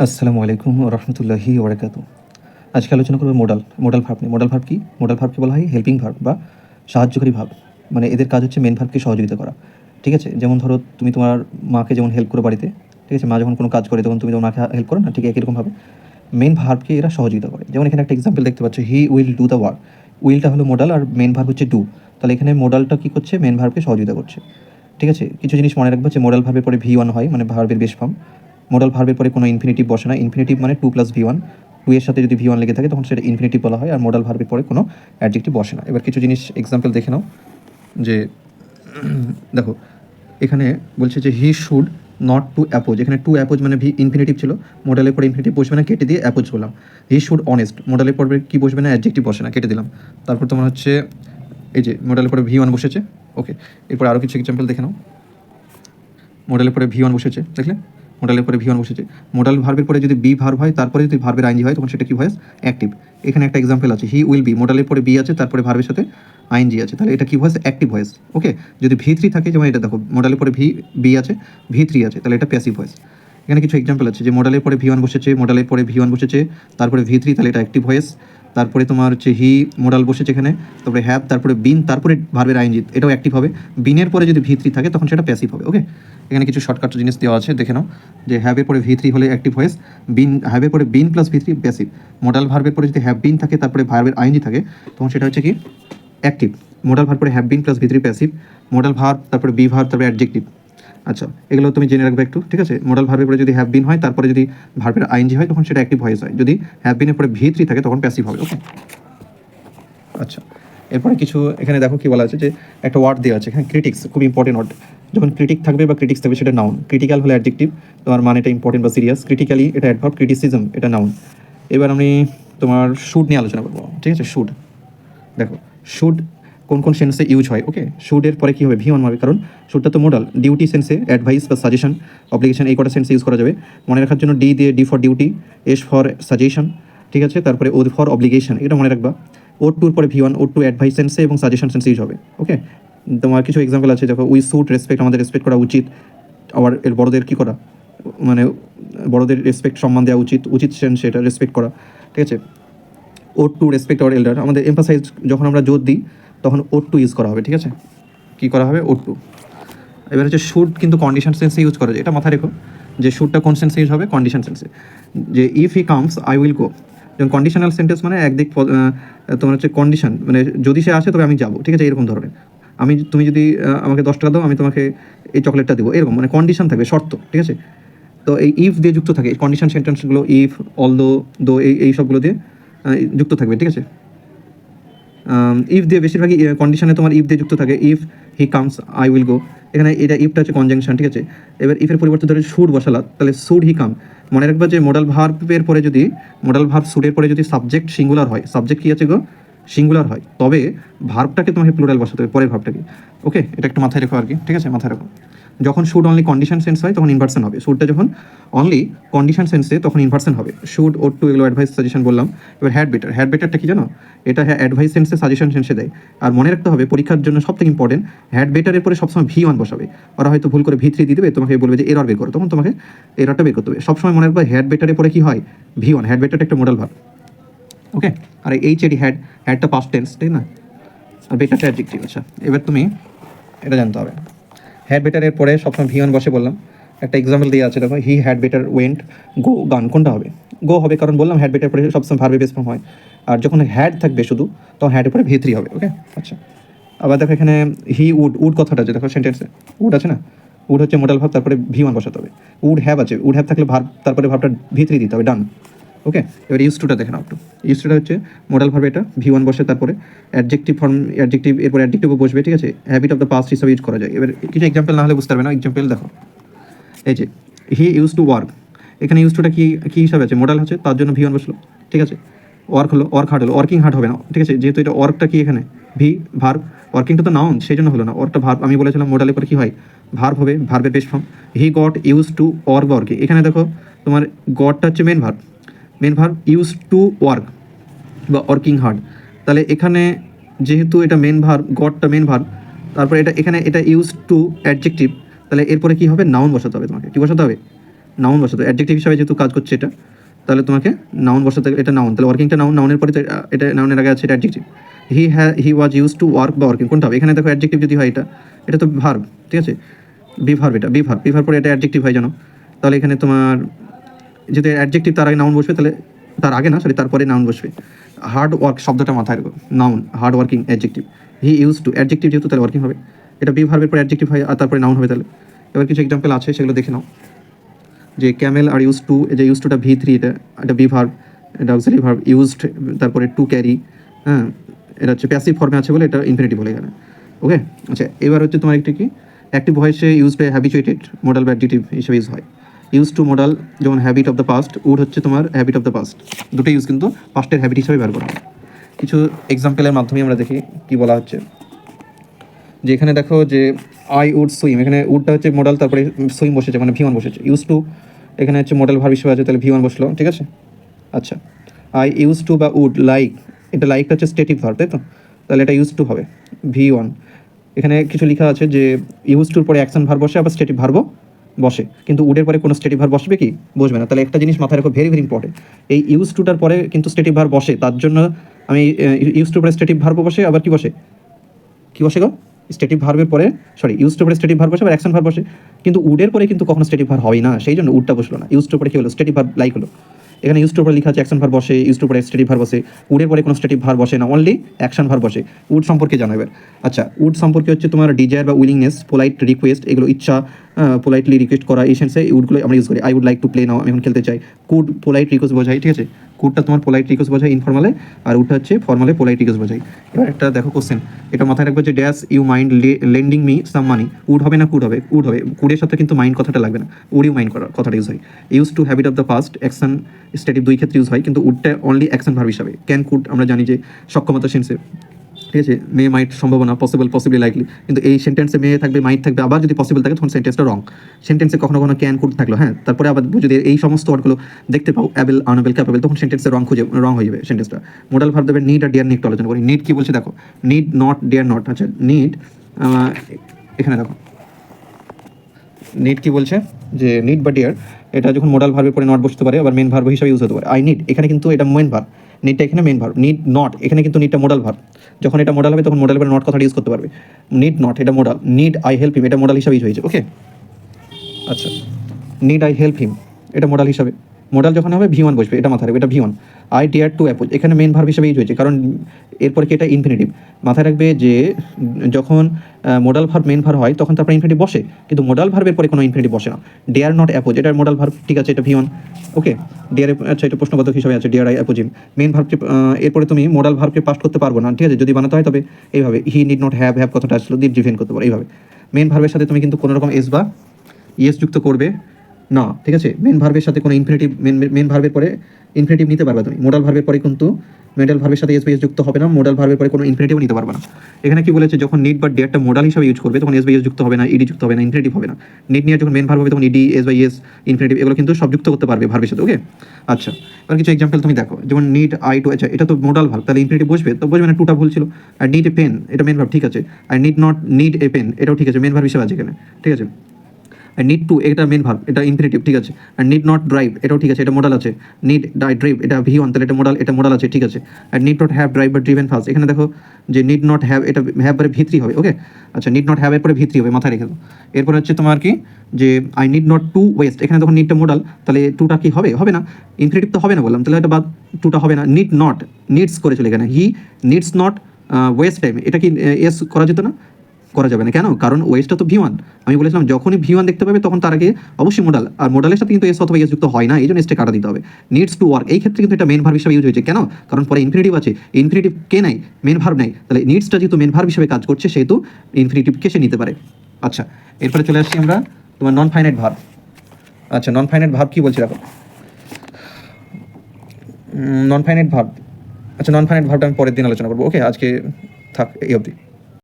আসসালামু আলাইকুম রহমতুল্লাহি ওবরাকাতু। আজকে আলোচনা করব মোডাল ভার্ব নিয়ে। মোডাল ভার্ব কি? মোডাল ভার্বকে বলা হয় হেল্পিং ভার্ব বা সাহায্যকারী ভার্ব। মানে এদের কাজ হচ্ছে মেন ভার্বকে সহযোগিতা করা। ঠিক আছে? যেমন ধরো তুমি তোমার মাকে যেমন হেল্প করো বাড়িতে, ঠিক আছে? মা যখন কোনো কাজ করে তখন তুমি তোমার মাকে হেল্প করো না? ঠিক একই রকমভাবে মেন ভার্বকে এরা সহযোগিতা করে। যেমন এখানে একটা এক্সাম্পল দেখতে পাচ্ছ, he will do the work. উইলটা হলো মোডাল আর মেন ভার্ব হচ্ছে ডু। তাহলে এখানে মোডালটা কী করছে? মেন ভার্বকে সহযোগিতা করছে। ঠিক আছে? কিছু জিনিস মনে রাখবে যে মোডাল ভার্বের পরে V1 হয়, মানে ভার্বের বেস ফর্ম। মোডাল ভার্বের পরে কোনো ইনফিনিটিভ বসে না। ইনফিনিটিভ মানে 2 + V1, 2 এর সাথে যদি V1 লেগে থাকে তখন সেটা ইনফিনিটিভ বলা হয়। আর মোডাল ভার্বের পরে কোনো অ্যাডজেক্টিভ বসে না। এবার কিছু জিনিস এক্সাম্পল দেখে নাও যে দেখো এখানে বলছে যে হি শুড নট টু অ্যাপোজ। এখানে টু অ্যাপোজ মানে ভি ইনফিনিটিভ ছিল, মোডালের পরে ইনফিনিটিভ বসবে না, কেটে দিয়ে অ্যাপোজ বললাম। হি শুড অনেস্ট, মোডালের পরে কি বসবে না? অ্যাডজেক্টিভ বসে না, কেটে দিলাম। তারপর তোমার হচ্ছে এই যে মোডালের পরে V1 বসেছে। ওকে, এরপর আরও কিছু এক্সাম্পল দেখে নাও। মোডালের পরে V1 বসেছে, দেখলে? মোডালের পরে V1 বসেছে। মোডাল ভার্বের পরে যদি বি ভার্ব হয়, তারপরে যদি ভার্বের আইএনজি হয় তখন সেটা কি ভয়েস? অ্যাক্টিভ। এখানে একটা এক্সাম্পল আছে, হি উইল বি, মোডালের পরে বি আছে, তারপরে ভার্বের সাথে আইএনজি আছে, তাহলে এটা কি ভয়েস? Active voice. ওকে, যদি V3 থাকে, যেমন এটা দেখো মোডালের পরে বি আছে, V3 আছে, তাহলে এটা প্যাসিভ ভয়েস। এখানে কিছু এক্সাম্পল আছে যে মোডালের পরে V1 বসেছে, মোডালের পরে V1 বসেছে, তারপরে V3, তাহলে এটা অ্যাক্টিভ ভয়েস। তারপরে তোমার হচ্ছে হি মোডাল বসেছে এখানে, তারপরে হ্যাভ, তারপরে বিন, তারপরে ভার্বের আইএনজি, এটাও অ্যাক্টিভ হবে। বিনের পরে যদি V3 থাকে তখন সেটা প্যাসিভ হবে। ওকে, এখানে কিছু শর্টকাট জিনিস দেওয়া আছে, দেখে নাও। যে হ্যাভের পরে V3 হলে অ্যাক্টিভ ভয়েস, বিন হ্যাভের পরে been plus V3 passive. Modal ভার্বের পরে যদি হ্যাভ বিন থাকে, তারপরে ভার্বের আইএনজি থাকে, তখন সেটা হচ্ছে কি? অ্যাক্টিভ। মোডাল ভার্ব পরে have been plus V3 passive. Modal verb, তারপরে বি ভার্ব, তারপরে অ্যাডজেক্টিভ। আচ্ছা, এগুলো তুমি জেনে রাখবে একটু, ঠিক আছে? মোডাল ভার্বের পরে যদি হ্যাভ বিন হয়, তারপরে যদি ভার্বের আইএনজি হয় তখন সেটা অ্যাক্টিভ ভয়েস হয়। যদি হ্যাভ বিনের পরে V3 থাকে তখন প্যাসিভ হবে। ওকে, আচ্ছা। এরপরে কিছু এখানে দেখো কি বলা আছে, যে একটা ওয়ার্ড দেওয়া আছে এখানে, ক্রিটিক্স, খুব ইম্পর্টেন্ট ওয়ার্ড। যখন ক্রিটিক থাকবে বা ক্রিটিক্স থাকবে সেটা নাউন। ক্রিটিক্যাল হলে অ্যাডজেক্টিভ, তোমার মানে এটা ইম্পর্টেন্ট বা সিরিয়াস। ক্রিটিক্যালি এটা অ্যাডভার্ব, ক্রিটিসিজম এটা নাউন। এবার আমি তোমার শুড নিয়ে আলোচনা করবো, ঠিক আছে? শুড, দেখো শুড কোন কোন সেন্সে ইউজ হয়। ওকে, শুডের পরে কী হবে? V1 হবে, কারণ শুডটা তো মোডাল। ডিউটি সেন্সে অ্যাডভাইস বা সাজেশন, অব্লিগেশন, এই কটা সেন্সে ইউজ করা যাবে। মনে রাখার জন্য ডি দিয়ে, D for duty, S for suggestion, ঠিক আছে? তারপরে ও ফর অব্লিগেশন, এটা মনে রাখবা। ও টুর পরে V1, ও টু অ্যাডভাইস সেন্সে এবং সাজেশন সেন্সে ইউজ হবে। ওকে, তোমার কিছু এক্সাম্পল আছে, দেখো উই শুড রেসপেক্ট, আমাদের রেসপেক্ট করা উচিত। আবার এর বড়দের কী করা, মানে বড়দের রেসপেক্ট, সম্মান দেওয়া উচিত, উচিত সেন্স এটা রেসপেক্ট করা, ঠিক আছে? ও টু রেসপেক্ট আওয়ার এল্ডার, আমাদের এমফাসাইজ যখন আমরা জোর দিই তখন ও টু ইউজ করা হবে, ঠিক আছে? কী করা হবে? ও টু। এবার হচ্ছে শুড কিন্তু কন্ডিশন সেন্সে ইউজ করা যায়, এটা মাথায় রেখো যে শুডটা কোন সেন্সে ইউজ হবে? কন্ডিশন সেন্সে। যে if he comes I will go, যেমন কন্ডিশনাল সেন্টেন্স মানে একদিক তোমার হচ্ছে কন্ডিশন, মানে যদি সে আসে তবে আমি যাবো, ঠিক আছে? এরকম ধরনের। তুমি যদি আমাকে 10 টাকা দাও, আমি তোমাকে এই চকলেটটা দেবো, এরকম মানে কন্ডিশন থাকবে, শর্ত, ঠিক আছে? তো এই ইফ দিয়ে যুক্ত থাকে কন্ডিশন সেন্টেন্সগুলো, ইফ, অলদো, দো, এই সবগুলো দিয়ে যুক্ত থাকবে, ঠিক আছে? ইফ দিয়ে বেশিরভাগই কন্ডিশনে তোমার ইফ দিয়ে যুক্ত থাকে। If he comes I will go, এখানে এটা ইফটা হচ্ছে কনজাংশন, ঠিক আছে? এবার ইফের পরিবর্তে ধরে শুড বসালা, তাহলে শুড হি কাম। মনে রাখবা যে মোডাল ভার্বের পরে যদি, মোডাল ভার্ব শুডের পরে যদি সাবজেক্ট সিঙ্গুলার হয়, সাবজেক্ট কী আছে গো? সিঙ্গুলার হয়, তবে ভার্বটাকে তোমাকে প্লুরাল বসাতে হবে, পরের ভার্বটাকে। ওকে, এটা একটু মাথায় রেখো আর কি, ঠিক আছে? মাথায় রাখো। যখন শুড অনলি কন্ডিশন সেন্স হয় তখন ইনভার্সন হবে। শুডটা যখন অনলি কন্ডিশন সেন্সে তখন ইনভার্সন হবে। শুড, ও টু, এগুলো অ্যাডভাইস সাজেশন বললাম। এবার হ্যাড বেটার, হ্যাড বেটারটা কি জানো? এটা অ্যাডভাইস সেন্সে, সাজেশন সেন্সে দেয়। আর মনে রাখতে হবে পরীক্ষার জন্য সবথেকে ইম্পর্টেন্ট, হ্যাড বেটারের পরে সবসময় V1 বসাবে। ওরা হয়তো ভুল করে V3 দিয়ে দেবে, তোমাকে বলবে যে এরর বের করো, তখন তোমাকে এররটা বের করতে হবে। সবসময় মনে রাখবে হ্যাড বেটারের পরে কি হয়? V1। হ্যাড বেটারটা একটা মোডাল ভার্ব। ওকে, আর এইচএডি হ্যাড, হ্যাডটা পাস্ট টেন্স, ঠিক না? আর বেটারটা অ্যাডজেক্টিভ। আচ্ছা, এবার তুমি এটা জানতে হবে, হ্যাড বেটারের পরে সবসময় V1 বসে বললাম। একটা এক্সাম্পল দিয়ে আছে, দেখো he had better went go, গান, কোনটা হবে? গো হবে, কারণ বললাম হ্যাড বেটার পরে সবসময় ভার্বে বেস ফর্ম হয়। আর যখন হ্যাড থাকবে শুধু, তখন হ্যাডের পরে V3 হবে। ওকে, আচ্ছা। আবার দেখো এখানে হি উড, উড কথাটা আছে, দেখো সেন্টেন্সে উড আছে না? উড হচ্ছে মোডাল ভার্ব, তারপরে V1 বসাতে হবে। উড হ্যাভ আছে, উড হ্যাভ থাকলে ভার্ব, তারপরে ভার্বটা V3 দিতে হবে, ডান। ওকে, এবার ইউজ টুটা দেখে নাও একটু। ইউজ টুটা হচ্ছে মোডাল ভার্ব, এটা V1 বসে, তারপরে অ্যাডজেক্টিভ ফর্ম, অ্যাডজেক্টিভ, এরপর অ্যাডজেক্টিভও বসবে, ঠিক আছে? হ্যাবিট অফ দ্য পাস্ট হিসাবে ইউজ করা যায়। এবার কিছু এক্সাম্পল না হলে বুঝতে পারবে না, এক্সাম্পল দেখো। এই যে হি ইউজ টু ওয়ার্ক, এখানে ইউজ টুটা কী হিসাবে আছে? মোডাল আছে, তার জন্য V1 বসলো, ঠিক আছে? ওয়ার্ক হলো, ওয়ার্ক হার্ড হলো, ওয়ার্কিং হার্ড হবে না, ঠিক আছে? যেহেতু এটা ওয়ার্কটা কি এখানে ভার্ব, ওয়ার্কিংটা তো নাউন, সেই জন্য হলো না। ওয়ার্কটা ভার্ব, আমি বলেছিলাম মোডালের পরে কী হয়? ভার্ব হবে, ভার্বের base form. He got use to work বা ওয়ার্কিং, এখানে দেখো তোমার গটটা হচ্ছে main verb, main verb use to work বা ওয়ার্কিং হার্ড। তাহলে এখানে যেহেতু এটা মেন ভার্ব, গটটা মেন ভার্ব, তারপরে এটা এখানে এটা ইউজ টু অ্যাডজেক্টিভ, তাহলে এরপরে কী হবে? নাউন বসাতে হবে তোমাকে। কী বসাতে হবে? নাউন বসাতে হবে, অ্যাডজেক্টিভ হিসাবে যেহেতু কাজ করছে এটা, তাহলে তোমাকে নাউন বসাতে হবে। এটা নাউন, তাহলে ওয়ার্কিংটা নাউন, নাউনের পরে তো এটা নাউনের আগে আছে এটা adjective. He was use to work বা ওয়ার্কিং কোনটা হবে? এখানে দেখো অ্যাডজেক্টিভ যদি হয় এটা তো ভার্ব, ঠিক আছে, বি ভার্ব, এটা বি ভার্ব পরে এটা অ্যাডজেক্টিভ হয় জানো। তাহলে এখানে তোমার যদি অ্যাডজেক্টিভ তার আগে নাউন বসবে, তাহলে তার আগে না, সরি তারপরে নাউন বসবে। হার্ড ওয়ার্ক শব্দটা মাথায় রাখো, noun, hard working adjective. He use to adjective যেহেতু, তাহলে ওয়ার্কিং হবে। এটা বি ভার্বের পরে অ্যাডজেক্টিভ হয় আর তারপরে নাউন হবে। তাহলে এবার কিছু এক্সাম্পল আছে, সেগুলো দেখে নাও। যে ক্যামেল আর ইউজ টু, এই যে ইউজ টুটা V3, এটা বি ভার্ব, এটা অক্সিলারি ভার্ব ইউজড, তারপরে টু ক্যারি, হ্যাঁ, এটা হচ্ছে প্যাসিভ ফর্মে আছে বলে এটা ইনফিনিটিভ বলে এখানে। ওকে, আচ্ছা এবার হচ্ছে তোমার একটা কি অ্যাক্টিভ ভয়েসে ইউজড হ্যাবিচুয়েটেড মডাল বা অ্যাডজেক্টিভ হিসেবে ইউজ হয়। ইউজ টু মডাল, যেমন habit of the past, would হচ্ছে তোমার হ্যাবিট অফ দ্য পাস্ট, দুটো ইউজ কিন্তু পাস্টের হ্যাবিট হিসেবে ব্যবহার করা হয়। কিছু এক্সাম্পলের মাধ্যমে আমরা দেখি কি বলা হচ্ছে। যে এখানে দেখো যে আই উড সুইম, এখানে উডটা হচ্ছে মডাল, তারপরে সুইম বসেছে মানে V1 বসেছে। ইউজ টু এখানে হচ্ছে মডেল ভার্ব হিসেবে আছে, তাহলে V1 বসলো, ঠিক আছে। আচ্ছা, আই ইউজ টু বা উড লাইক, এটা লাইকটা হচ্ছে স্টেটিভ ভার্ব, তাই তো, তাহলে এটা ইউজ টু হবে V1। এখানে কিছু লেখা আছে যে ইউজ টুর পরে অ্যাকশন ভার্ব বসে, আবার স্টেটিভ ভার্বও বসে, কিন্তু উডের পরে কোনো স্টেটিভ ভার্ব বসবে কি, বসবে না। তাহলে একটা জিনিস মাথায় রাখো, ভেরি ভেরি ইম্পর্টেন্ট, এই ইউজ টুটার পরে কিন্তু স্টেটিভ ভার্ব বসে, তার জন্য আমি ইউজ টুর পরে স্টেটিভ ভার্ব বসে, আবার কি বসে, কি বসে গো, স্টেটিভ ভার্বের পরে, সরি ইউজ টু পরে স্টেটিভ ভার্ব বসে, আবার অ্যাকশন ভার্ব বসে, কিন্তু উডের পরে কিন্তু কখনো স্টেটিভ ভার্ব হবেই না, সেই জন্য উডটা বসলো না। ইউজ টু পরে কি হলো, স্টেটিভ ভার্ব লাইক হলো। এখানে ইউজ টু পরে লেখা আছে অ্যাকশন ভার্ব বসে, ইউজ টু পরে স্টেটিভ ভার্ব বসে, উডের পরে কোনো স্টেটিভ ভার্ব বসে না, অনলি অ্যাকশন ভার্ব বসে। উড সম্পর্কে জানো এবার। আচ্ছা, উড সম্পর্কে হচ্ছে তোমার ডিজায়ার বা উইলিংনেস, পোলাইট রিকোয়েস্ট, এগুলো ইচ্ছা, পোলাইটলি রিকোয়েস্ট করা, এই সেন্সে উডগুলো আমরা ইউজ করি। I would like to play now, আমি এখন খেলতে চাই। কুড পোলাইট রিকোয়েস্ট বোঝায়, ঠিক আছে, কুডটা তোমার পোলাইট রিকোয়েস্ট বোঝায় ইনফর্মালে, আর উডটা হচ্ছে ফর্মালে পোলাইট রিকোয়েস্ট বোঝায়। এবার একটা দেখো কোশ্চেন, এটা মাথায় রাখবে যে dash you mind lending me some money, would হবে না কুড হবে, উড হবে, কুডের সাথে কিন্তু মাইন্ড কথাটা লাগবে না, উড ইউ মাইন্ড করার কথাটা ইউজ হয়। Use two habit of the past, action stative দুই ক্ষেত্রে ইউজ হয়, কিন্তু উডটা অনলি অ্যাকশন ভার্ব হিসাবে। ক্যান কুড আমরা জানি যে সক্ষমতা সেন্সে, ঠিক আছে, মে মাইট সম্ভাবনা, পসিবল পসিবলি লাইকলি, কিন্তু এই সেন্টেন্সে মে থাকবে, মাইট থাকবে, আবার যদি পসিবল থাকে তখন সেন্টেন্সটা রং। সেন্টেন্সে কখনো কখনো ক্যান কুড থাকলো, হ্যাঁ, তারপরে আবার যদি এই সমস্ত ওয়ার্ডগুলো দেখতে পাও, অ্যাবেল আনএবেল ক্যাপেবল, তখন সেন্টেন্সে রং হয়ে যাবে সেন্টেন্সটা। মোডাল ভার্ব দেবে নিড আর ডিয়ার নিয়ে একটু আলোচনা করি। নিড কি বলছে দেখো, নিড নট ডিয়ার নট। আচ্ছা নিড, এখানে দেখো নিড কি বলছে যে নিড বা ডিয়ার, এটা যখন মোডাল ভার্বের পরে নট বসতে পারে, আবার মেন ভার্ব হিসেবে ইউজ হতে পারে। আই নিড, এখানে কিন্তু এটা মেন ভার্ব, নিডটা এখানে মেন ভার্ব। নিড নট, এখানে কিন্তু নিডটা মোডাল ভার্ব, যখন এটা মোডাল হবে তখন মোডালের পরে নট কথাটা ইউজ করতে পারবে। নিড নট এটা modal, need I help him এটা মোডাল হিসাবে ইউজ হয়েছে। ওকে, আচ্ছা, নিড আই হেল্প হিম এটা মোডাল হিসাবে, মোডাল যখন হবে V1 বসবে, এটা মাথায় রাখবে, এটা V1। আই ডিয়ার টু অ্যাপোজ, এখানে মেন ভার্ব হিসেবে ইউজ হয়েছে, কারণ এরপরে কি এটা ইনফিনিটিভ। মাথায় রাখবে যে যখন মোডাল ভার্ব মেন ভার্ব হয় তখন তারপরে ইনফিনিটিভ বসে, কিন্তু মোডাল ভার্বের পরে কোনো ইনফিনিটিভ বসে না। ডিয়ার নট অ্যাপোজ, এটা মোডাল ভার্ব, ঠিক আছে, এটা V1। ওকে, ডিয়ার, আচ্ছা এটা প্রশ্নবোধক হিসাবে আছে, ডিয়ার আই অ্যাপোজ হিম। মেন ভার্বকে এরপরে তুমি মোডাল ভার্বকে পাস্ট করতে পারবো না, ঠিক আছে, যদি বানাতে হয় তবে এইভাবে, he need not have, have কথাটা আসলো দিয়ে ডিফেন্ড করতে পারো এইভাবে। মেন ভার্বের সাথে তুমি কিন্তু কোনো রকম এস বা ইয়েস যুক্ত করবে না, ঠিক আছে, মেন ভার্বের সাথে কোনো ইনফিনিটিভ, মেন ভার্বের পরে ইনফিনিটিভ নিতে পারবে তুমি। মোডাল ভার্বের পরে কিন্তু মোডাল ভার্বের সাথে এস বা এস যুক্ত হবে না, মোডাল ভার্বের পরে কোনো ইনফিনিটিভও নিতে পারবে না। এখানে কি বলেছে, যখন নিড বা ডিয়ারটা মোডাল হিসাবে ইউজ করবে তখন এস বা এস যুক্ত হবে না, ইডি যুক্ত হবে না, ইনফিনিটিভ হবে না। নিড নিয়ে যখন মেন ভার্ব হবে তখন ইডি, এস বা এস, ইনফিনিটিভ, এগুলো কিন্তু সব যুক্ত করতে পারবে ভার্বের সাথে। ওকে, আচ্ছা এবার কিছু এক্সাম্পল তুমি দেখো, যেমন নিড আই টু, আচ্ছা এটা তো মোডাল ভার্ব, তাহলে ইনফিনিটিভ বসবে, তো বসবে না, টুটা ভুল ছিল। আর নিড এ পেন, এটা মেন ভার্ব, ঠিক আছে। আর need not need a pen, এটাও ঠিক আছে, মেন ভার্ব হিসেবে আছে এখানে, ঠিক আছে। আর নিড টু, এটা মেন ভার্ব, এটা ইনফিনিটিভ, ঠিক আছে। আর নিড নট ড্রাইভ, এটাও ঠিক আছে, এটা মোডাল আছে। নিড ড্রাইভ, এটা V1, তাহলে এটা মোডাল আছে, ঠিক আছে। আর নিড নট হ্যাভ ড্রাইভ বা ড্রিভেন ফাস্ট, এখানে দেখো যে নিড নট হ্যাভ, এটা হ্যাভ পরে V3 হবে। ওকে, আচ্ছা নিড নট হ্যাভ এর পরে V3 হবে, মাথায় রেখে দাও। এরপর হচ্ছে তোমার কি যে I need not to waste, এখানে তখন নিডটা মোডাল, তাহলে টুটা কি হবে, হবে না, ইনফিনিটিভ তো হবে না বললাম, তাহলে এটা বাদ, টুটা হবে না। নিড নট, নিডস করেছিল এখানে, হি নিডস নট ওয়েস্ট টাইম, এটা কি এস করা যেত না, করা যাবে না, কেন, কারণ ওয়েস্টটা তো V1। আমি বলেছিলাম যখনই V1 দেখতে পাবে তখন তার আগে অবশ্যই মোডাল, আর মোডালের সাথে কিন্তু এস অথবা এস যুক্ত হয় না, এই জন্য এসটা কাটা দিতে হবে। নিডস টু ওয়ার্ক, এই ক্ষেত্রে কিন্তু এটা মেন ভার্ব হিসেবে ইউজ হয়েছে, কেন, কারণ পরে ইনফিনিটিভ আছে, ইনফিনিটিভ কে নাই, মেন ভার্ব নাই, তাহলে নিডসটা যেহেতু মেন ভার্ব হিসেবে কাজ করছে সেহেতু ইনফিনিটিভকে সে নিতে পারে। আচ্ছা এরপরে চলে আসছি আমরা তোমার নন ফাইনাইট ভার্ব। আচ্ছা নন ফাইনাইট ভার্ব কি বলছি দেখো, নন ফাইনাইট ভার্ব, আচ্ছা নন ফাইনাইট ভার্বটা আমি পরের দিন আলোচনা করবো। ওকে, আজকে থাক এই অবধি।